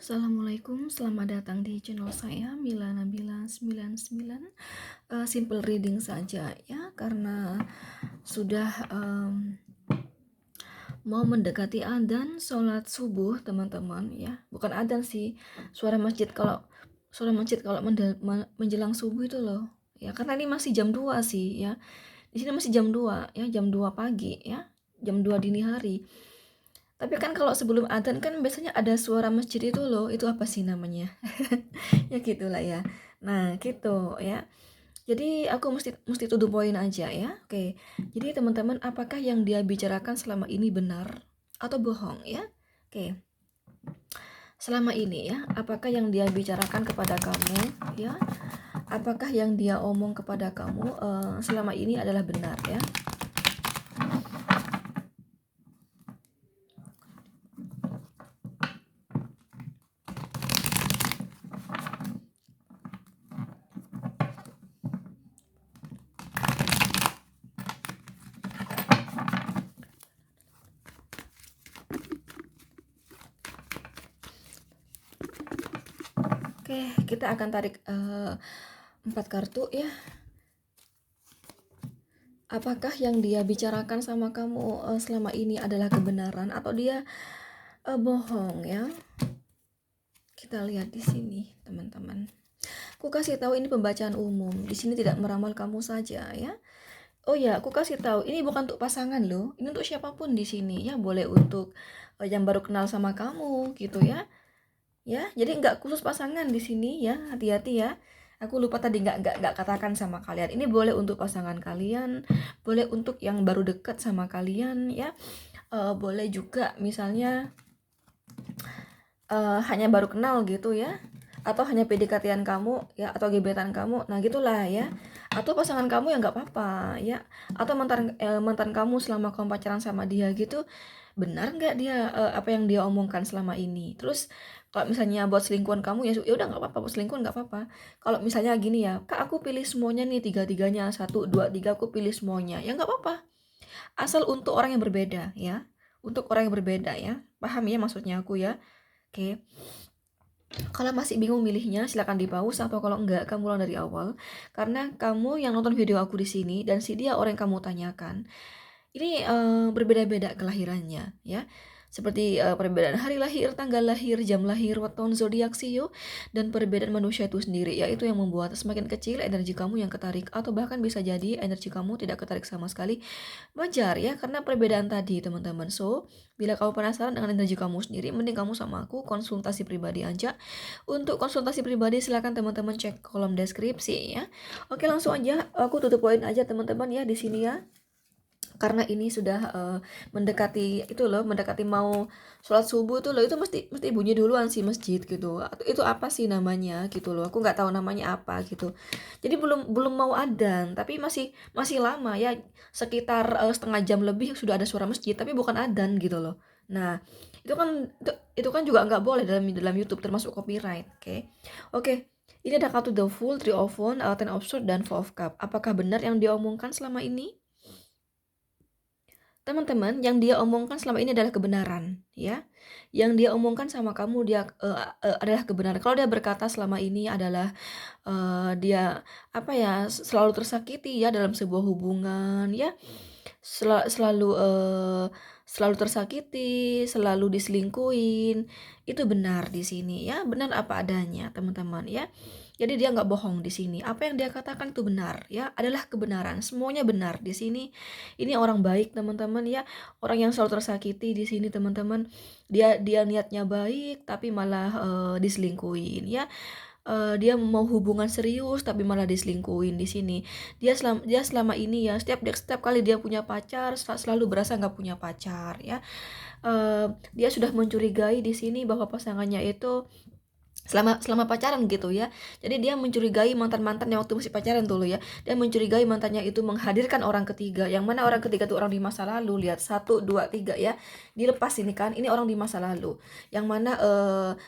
Assalamualaikum, selamat datang di channel saya Mila Nabila 99. Simple reading saja ya, karena sudah mau mendekati adzan sholat subuh teman-teman ya. Bukan adzan sih, suara masjid kalau menjelang subuh itu loh ya, karena ini masih jam 2 sih ya. Di sini masih jam 2 ya, jam 2 pagi ya, jam 2 dini hari. Tapi kan kalau sebelum adzan kan biasanya ada suara masjid itu loh, itu apa sih namanya? Ya gitulah ya. Nah, gitu ya. Jadi aku mesti to the point aja ya. Oke. Jadi teman-teman, apakah yang dia bicarakan selama ini benar atau bohong ya? Oke. Selama ini ya, apakah yang dia bicarakan kepada kamu ya? Apakah yang dia omong kepada kamu selama ini adalah benar ya? Oke, kita akan tarik 4 kartu ya. Apakah yang dia bicarakan sama kamu selama ini adalah kebenaran atau dia bohong ya? Kita lihat di sini, teman-teman. Aku kasih tahu ini pembacaan umum. Di sini tidak meramal kamu saja ya. Oh ya, aku kasih tahu ini bukan untuk pasangan loh. Ini untuk siapapun di sini ya. Boleh untuk yang baru kenal sama kamu gitu ya. Ya, jadi nggak khusus pasangan di sini ya. Hati-hati ya. Aku lupa tadi nggak katakan sama kalian. Ini boleh untuk pasangan kalian, boleh untuk yang baru dekat sama kalian ya. Boleh juga misalnya hanya baru kenal gitu ya, atau hanya PDKT-an kamu ya, atau gebetan kamu, nah gitulah ya, atau pasangan kamu ya nggak apa-apa ya, atau mantan kamu selama kamu pacaran sama dia gitu, benar nggak dia apa yang dia omongkan selama ini. Terus kalau misalnya buat selingkuhan kamu ya ya udah nggak apa-apa, buat selingkuhan nggak apa-apa. Kalau misalnya gini ya, kak aku pilih semuanya nih, tiga-tiganya, 1, 2, 3 aku pilih semuanya, ya nggak apa-apa, asal untuk orang yang berbeda ya, untuk orang yang berbeda ya, paham ya maksudnya aku ya. Oke. Kalau masih bingung milihnya, silakan di pause, atau kalau enggak, kamu ulang dari awal. Karena kamu yang nonton video aku di sini dan si dia orang yang kamu tanyakan, ini berbeda-beda kelahirannya ya. Seperti perbedaan hari lahir, tanggal lahir, jam lahir, weton, zodiak, sio, dan perbedaan manusia itu sendiri, yaitu yang membuat semakin kecil energi kamu yang ketarik, atau bahkan bisa jadi energi kamu tidak ketarik sama sekali. Wajar ya, karena perbedaan tadi teman-teman. So, bila kamu penasaran dengan energi kamu sendiri, mending kamu sama aku konsultasi pribadi aja. Untuk konsultasi pribadi silakan teman-teman cek kolom deskripsi ya. Oke, langsung aja aku tutup poin aja teman-teman ya di sini ya. Karena ini sudah mendekati itu loh, mendekati mau sholat subuh tuh loh, itu mesti bunyi duluan sih masjid gitu. Itu apa sih namanya gitu loh, aku nggak tahu namanya apa gitu. Jadi belum belum mau adzan, tapi masih masih lama ya, sekitar setengah jam lebih sudah ada suara masjid, tapi bukan adzan gitu loh. Nah, itu kan juga nggak boleh dalam YouTube, termasuk copyright. Oke. Ini ada kartu The Fool, Three of Wands, Ten of Swords, dan Four of Cups. Apakah benar yang dia omongkan selama ini? Teman-teman, yang dia omongkan selama ini adalah kebenaran, ya. Yang dia omongkan sama kamu adalah kebenaran. Kalau dia berkata selama ini adalah dia apa ya, selalu tersakiti ya dalam sebuah hubungan ya, selalu tersakiti, selalu diselingkuhin, itu benar di sini ya, benar apa adanya teman-teman ya. Jadi dia nggak bohong di sini. Apa yang dia katakan itu benar ya, adalah kebenaran. Semuanya benar di sini. Ini orang baik teman-teman ya, orang yang selalu tersakiti di sini teman-teman. Dia niatnya baik tapi malah diselingkuhin ya. Dia mau hubungan serius tapi malah diselingkuhin di sini. Dia selama ini ya, setiap kali dia punya pacar selalu berasa nggak punya pacar ya. Dia sudah mencurigai di sini bahwa pasangannya itu selama pacaran gitu ya. Jadi dia mencurigai mantan-mantan yang waktu masih pacaran dulu ya. Dia mencurigai mantannya itu menghadirkan orang ketiga, yang mana orang ketiga itu orang di masa lalu. Lihat 1, 2, 3 ya. Dilepas ini kan, ini orang di masa lalu. Yang mana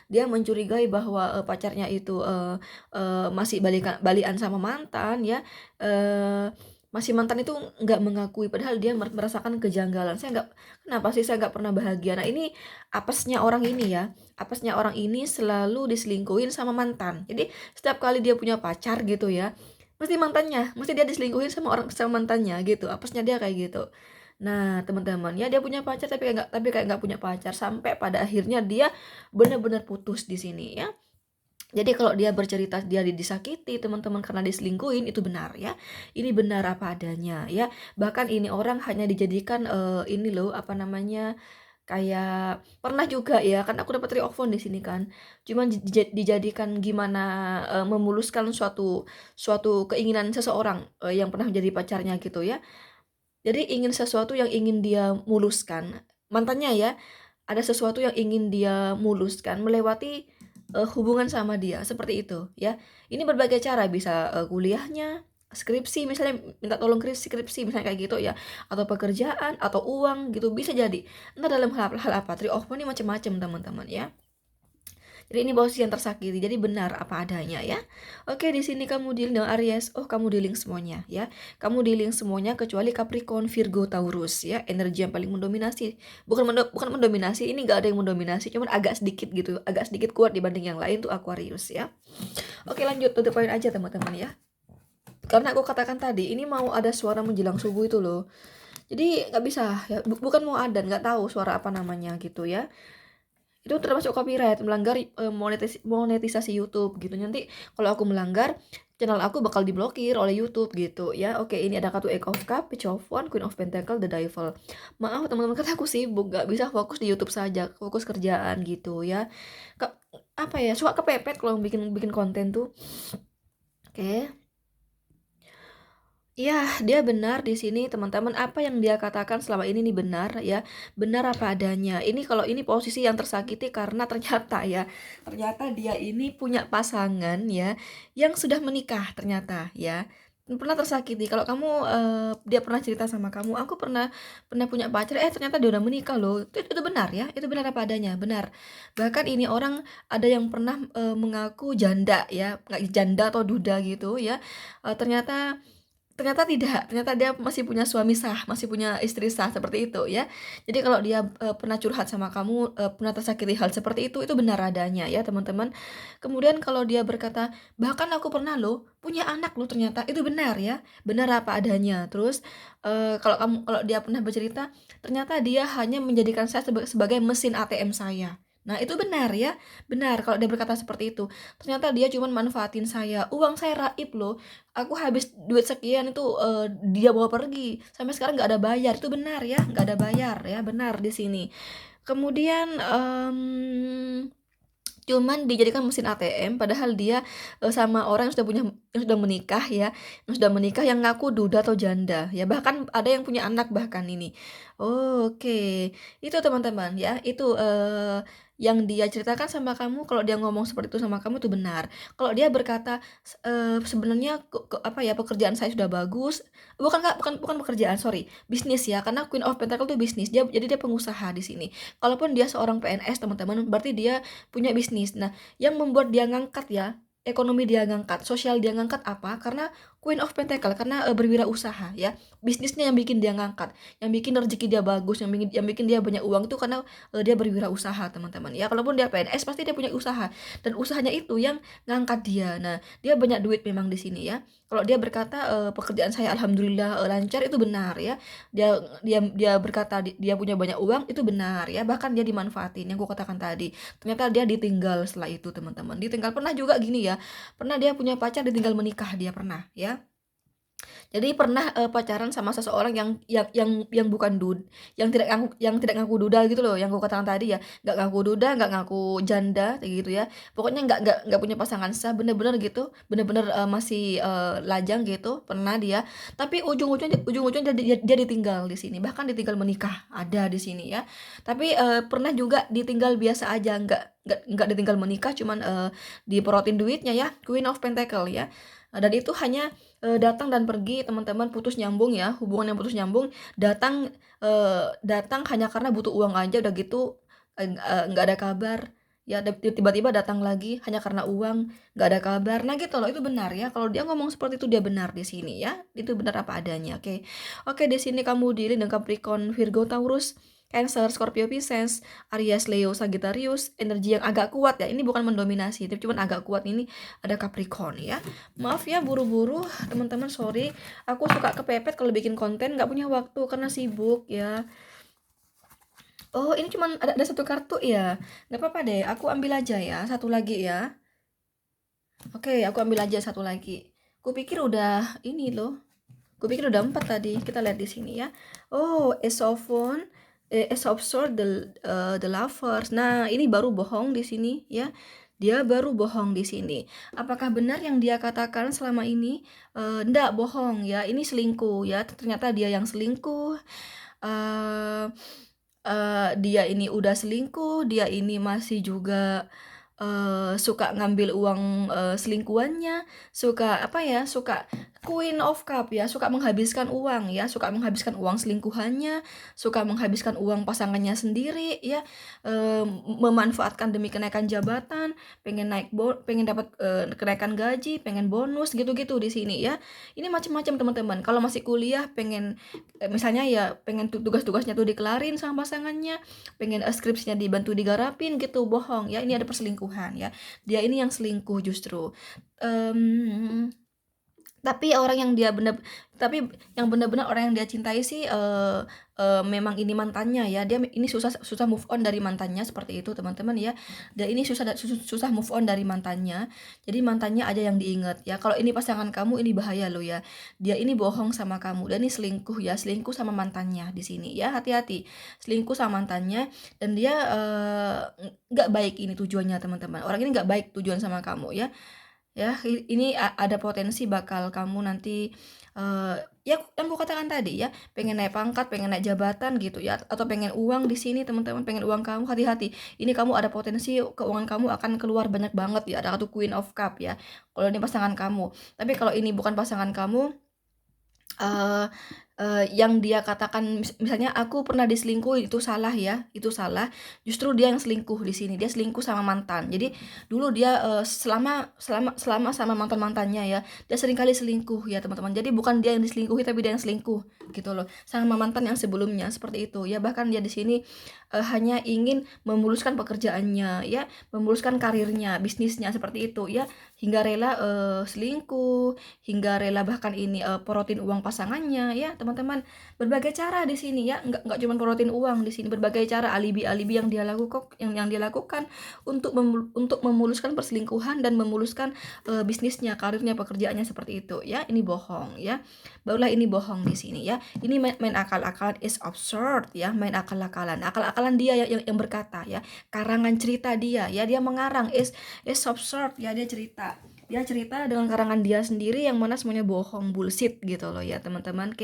dia mencurigai bahwa pacarnya itu masih balian sama mantan ya. masih mantan itu nggak mengakui, padahal dia merasakan kejanggalan. Kenapa sih saya nggak pernah bahagia? Nah ini apesnya orang ini ya, apesnya orang ini selalu diselingkuhin sama mantan. Jadi setiap kali dia punya pacar gitu ya, mesti dia diselingkuhin sama mantannya gitu. Apesnya dia kayak gitu. Nah teman-teman ya, dia punya pacar tapi kayak nggak punya pacar, sampai pada akhirnya dia benar-benar putus di sini ya. Jadi kalau dia bercerita dia disakiti teman-teman karena diselingkuhin, itu benar ya. Ini benar apa adanya ya. Bahkan ini orang hanya dijadikan ini loh apa namanya, kayak pernah juga ya kan, aku dapat reaction di sini kan. Cuman dijadikan gimana memuluskan suatu suatu keinginan seseorang yang pernah menjadi pacarnya gitu ya. Jadi ingin sesuatu yang ingin dia muluskan, mantannya ya, ada sesuatu yang ingin dia muluskan melewati, hubungan sama dia, seperti itu ya. Ini berbagai cara, bisa, kuliahnya, skripsi misalnya, minta tolong skripsi misalnya kayak gitu ya, atau pekerjaan, atau uang gitu, bisa jadi. Entah dalam hal apa, tree of money macam-macam teman-teman ya. Jadi ini posisi yang tersakiti, jadi benar apa adanya ya. Oke, di sini kamu dealing dengan Aries, oh kamu dealing semuanya ya. Kamu dealing semuanya kecuali Capricorn, Virgo, Taurus ya. Energi yang paling mendominasi. Bukan mendominasi, ini nggak ada yang mendominasi, cuman agak sedikit gitu, agak sedikit kuat dibanding yang lain tuh Aquarius ya. Oke, lanjut tutup poin aja teman-teman ya. Karena aku katakan tadi, ini mau ada suara menjelang subuh itu loh. Jadi nggak bisa ya, bukan mau ada, nggak tahu suara apa namanya gitu ya. Itu termasuk copyright, melanggar monetisasi YouTube gitu. Nanti kalau aku melanggar, channel aku bakal diblokir oleh YouTube gitu ya. Oke, ini ada kartu Eight of Cups, Page of Wands, Queen of Pentacle, The Devil. Maaf teman-teman, kata aku sibuk, gak bisa fokus di YouTube saja, fokus kerjaan gitu ya. Apa ya, suka kepepet kalau bikin bikin konten tuh. Oke. Iya, dia benar di sini teman-teman, apa yang dia katakan selama ini nih benar ya, benar apa adanya. Ini kalau ini posisi yang tersakiti karena ternyata ya, ternyata dia ini punya pasangan ya, yang sudah menikah ternyata ya. Pernah tersakiti. Kalau kamu dia pernah cerita sama kamu, aku pernah pernah punya pacar, ternyata dia udah menikah loh. Itu benar ya, itu benar apa adanya, benar. Bahkan ini orang ada yang pernah mengaku janda ya, nggak janda atau duda gitu ya. Ternyata Ternyata tidak, ternyata dia masih punya suami sah, masih punya istri sah, seperti itu ya. Jadi kalau dia, pernah curhat sama kamu, pernah tersakiti hal seperti itu benar adanya ya teman-teman. Kemudian kalau dia berkata, "Bahkan aku pernah loh, punya anak loh ternyata," itu benar ya, benar apa adanya. Terus, kalau dia pernah bercerita, "Ternyata dia hanya menjadikan saya sebagai mesin ATM saya." Nah itu benar ya, benar kalau dia berkata seperti itu. Ternyata dia cuman manfaatin saya, uang saya raib loh. Aku habis duit sekian itu, dia bawa pergi, sampai sekarang nggak ada bayar, itu benar ya, nggak ada bayar ya, benar di sini. Kemudian, cuman dijadikan mesin ATM padahal dia, sama orang yang sudah menikah ya, yang ngaku duda atau janda ya, bahkan ada yang punya anak bahkan ini. Oke, itu teman-teman ya, itu, yang dia ceritakan sama kamu, kalau dia ngomong seperti itu sama kamu itu benar. Kalau dia berkata, sebenarnya apa ya, pekerjaan saya sudah bagus, bukan pekerjaan, sorry, bisnis ya, karena Queen of Pentacle itu bisnis, jadi dia pengusaha di sini. Kalaupun dia seorang PNS teman-teman, berarti dia punya bisnis. Nah, yang membuat dia ngangkat ya, ekonomi dia ngangkat, sosial dia ngangkat apa? Karena Queen of Pentacle, karena berwirausaha ya. Bisnisnya yang bikin dia ngangkat, yang bikin rezeki dia bagus, yang bikin dia banyak uang itu karena dia berwirausaha, teman-teman. Ya, kalaupun dia PNS pasti dia punya usaha, dan usahanya itu yang ngangkat dia. Nah, dia banyak duit memang di sini ya. Kalau dia berkata, pekerjaan saya alhamdulillah lancar, itu benar ya. Dia berkata dia punya banyak uang, itu benar ya. Bahkan dia dimanfaatin, yang aku katakan tadi. Ternyata dia ditinggal setelah itu teman-teman, ditinggal. Pernah juga gini ya, pernah dia punya pacar ditinggal menikah, dia pernah ya. Jadi pernah, pacaran sama seseorang yang bukan yang tidak ngaku duda gitu loh, yang aku katakan tadi ya, nggak ngaku duda, nggak ngaku janda, kayak gitu ya. Pokoknya nggak punya pasangan sah, bener-bener gitu, bener-bener, masih, lajang gitu, pernah dia. Tapi ujung-ujungnya dia ditinggal di sini, bahkan ditinggal menikah, ada di sini ya. Tapi, pernah juga ditinggal biasa aja, nggak ditinggal menikah, cuman, diporotin duitnya ya, Queen of Pentacle ya. Dan itu hanya, datang dan pergi teman-teman, putus nyambung ya, hubungan yang putus nyambung, datang hanya karena butuh uang aja, udah gitu, nggak ada kabar, ya tiba-tiba datang lagi hanya karena uang, nggak ada kabar. Nah gitu loh, itu benar ya. Kalau dia ngomong seperti itu dia benar di sini ya. Itu benar apa adanya. Oke. Oke, di sini kamu dealing dengan Capricorn, Virgo, Taurus, Cancer, Scorpio, Pisces, Aries, Leo, Sagittarius, energi yang agak kuat ya. Ini bukan mendominasi, tapi cuman agak kuat ini ada Capricorn ya. Maaf ya buru-buru teman-teman, sorry. Aku suka kepepet kalau bikin konten, nggak punya waktu karena sibuk ya. Oh, ini cuman ada satu kartu ya. Nggak apa-apa deh, aku ambil aja ya, satu lagi ya. Oke, aku ambil aja satu lagi. Kupikir udah ini loh. Kupikir udah 4 tadi. Kita lihat di sini ya. Oh, Ace of Wands, Ace of Swords, the Lovers. Nah, ini baru bohong di sini ya. Dia baru bohong di sini. Apakah benar yang dia katakan selama ini? Nggak bohong ya. Ini selingkuh ya. Ternyata dia yang selingkuh. Eh dia ini udah selingkuh, dia ini masih juga suka ngambil uang selingkuhannya, suka apa ya, suka Queen of Cup ya, suka menghabiskan uang ya, suka menghabiskan uang selingkuhannya, suka menghabiskan uang pasangannya sendiri ya, memanfaatkan demi kenaikan jabatan, pengen dapat kenaikan gaji, pengen bonus gitu-gitu di sini ya. Ini macam-macam teman-teman. Kalau masih kuliah pengen misalnya ya pengen tugas-tugasnya tuh dikelarin sama pasangannya, pengen skripsinya dibantu digarapin gitu, bohong ya. Ini ada perselingkuhan ya, dia ini yang selingkuh justru. um, tapi orang yang dia benar tapi yang benar-benar orang yang dia cintai sih memang ini mantannya ya, dia ini susah susah move on dari mantannya seperti itu teman-teman ya. Dan ini susah move on dari mantannya, jadi mantannya aja yang diingat ya. Kalau ini pasangan kamu ini bahaya loh ya, dia ini bohong sama kamu dan ini selingkuh ya, selingkuh sama mantannya di sini ya, hati-hati, selingkuh sama mantannya. Dan dia nggak baik ini tujuannya teman-teman, orang ini nggak baik tujuan sama kamu ya. Ya, ini ada potensi bakal kamu nanti ya yang aku katakan tadi ya, pengen naik pangkat, pengen naik jabatan gitu ya, atau pengen uang di sini teman-teman, pengen uang kamu, hati-hati. Ini kamu ada potensi keuangan kamu akan keluar banyak banget ya, ada kartu Queen of Cup ya. Kalau ini pasangan kamu. Tapi kalau ini bukan pasangan kamu, eee yang dia katakan misalnya aku pernah diselingkuhi, itu salah ya, itu salah. Justru dia yang selingkuh di sini, dia selingkuh sama mantan. Jadi dulu dia, selama selama selama sama mantan-mantannya ya, dia sering kali selingkuh ya teman-teman. Jadi bukan dia yang diselingkuhi, tapi dia yang selingkuh gitu loh, sama mantan yang sebelumnya, seperti itu ya. Bahkan dia di sini, hanya ingin memuluskan pekerjaannya ya, memuluskan karirnya, bisnisnya, seperti itu ya. Hingga rela, selingkuh, hingga rela bahkan ini, porotin uang pasangannya ya teman-teman. Berbagai cara di sini ya, nggak cuma porotin uang di sini, berbagai cara, alibi-alibi yang dia lakukan, yang dia lakukan untuk memuluskan perselingkuhan dan memuluskan bisnisnya, karirnya, pekerjaannya, seperti itu ya. Ini bohong ya, barulah ini bohong di sini ya. Ini main akal-akalan, is absurd ya, main akal-akalan dia yang berkata ya, karangan cerita dia ya, dia mengarang, is absurd ya, dia cerita dengan karangan dia sendiri yang mana semuanya bohong, bullshit gitu loh ya teman-teman.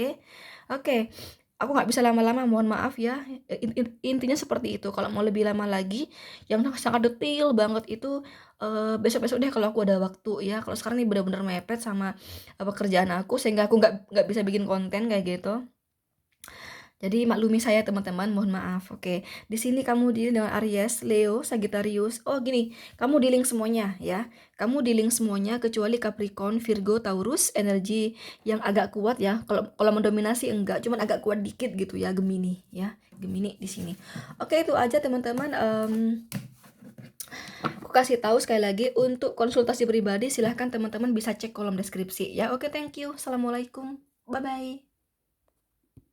Oke, aku nggak bisa lama-lama, mohon maaf ya. Intinya seperti itu. Kalau mau lebih lama lagi yang sangat detail banget itu besok-besok deh kalau aku ada waktu ya. Kalau sekarang ini benar-benar mepet sama pekerjaan aku, sehingga aku nggak bisa bikin konten kayak gitu. Jadi maklumi saya teman-teman, mohon maaf. Oke, di sini kamu dealing dengan Aries, Leo, Sagittarius. Oh gini, kamu dealing semuanya ya. Kamu dealing semuanya kecuali Capricorn, Virgo, Taurus, energi yang agak kuat ya. Kalau kalau mendominasi enggak, cuman agak kuat dikit gitu ya, Gemini ya. Gemini di sini. Oke, itu aja teman-teman. Aku kasih tahu sekali lagi, untuk konsultasi pribadi silahkan teman-teman bisa cek kolom deskripsi ya. Oke, thank you. Assalamualaikum. Bye bye.